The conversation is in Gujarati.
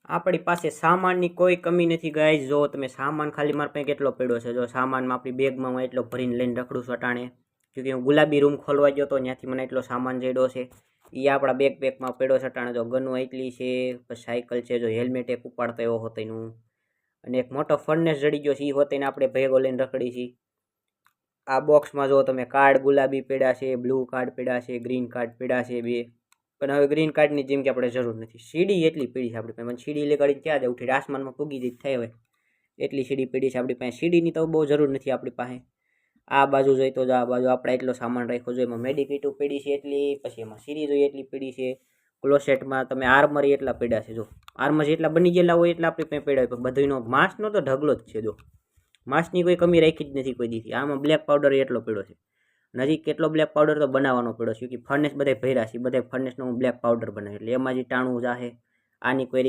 આપણી પાસે સામાનની કોઈ કમી નથી ગાઈઝ. જો તમે સામાન ખાલી મારા પાસે કેટલો પડ્યો છે. જો સામાનમાં આપણી બેગમાં હું એટલો ભરીને લઈને રખડું છું અટાણે. ક્યોંકि હું ગુલાબી રૂમ ખોલવા ગયો તો ત્યાંથી મને એટલો સામાન જડ્યો છે. એ આપણા બેકપેકમાં પડ્યો છે અટાણે. જો ગનું એટલી છે, પછી સાયકલ છે, જો હેલ્મેટ એક ઉપાડતો એવો હોતો એનું, અને એક મોટો ફર્નેસ જડી ગયો છે. એ હોતે આપણે ભેગો લઈને રખડી છીએ. આ બોક્સમાં જો તમે કાર્ડ ગુલાબી પડ્યા છે, બ્લુ કાર્ડ પડ્યા છે, ગ્રીન કાર્ડ પડ્યા છે બે. પણ હવે ગ્રીન કાર્ડની જેમ કે આપણે જરૂર નથી. સીડી એટલી પડી છે આપણી પાસે. સીડી લગાડી ક્યાં જાય, ઉઠી આસમાનમાં પૂગી જ થાય હોય એટલી સીડી પડી છે આપણી પાસે. સીડીની તો બહુ જરૂર નથી આપણી પાસે. આ બાજુ જોઈએ તો આ બાજુ આપણે એટલો સામાન રાખ્યો જોઈએ. એમાં મેડિકીટો પડી છે એટલી, પછી એમાં સીડી જોઈએ એટલી પડી છે. ક્લોસેટમાં તમે આર્મરી એટલા પડ્યા છે. જો આર્મર જેટલા બની ગયેલા હોય એટલા આપણી પાસે પડ્યા હોય. બધીનો માંસનો તો ઢગલો જ છે. જો માંસની કોઈ કમી રાખી જ નથી કોઈ દીધી. આમાં બ્લેક પાવડર એટલો પડ્યો છે. નજીક કેટલો બ્લેક પાવડર તો બનાવવાનો પડ્યો છે કે ફર્નેસ બધા ભર્યા છે. બધા ફર્નેસનો હું બ્લેક પાવડર બનાવ્યો એટલે એમાં જે ટાણું જાહે. આની કોઈ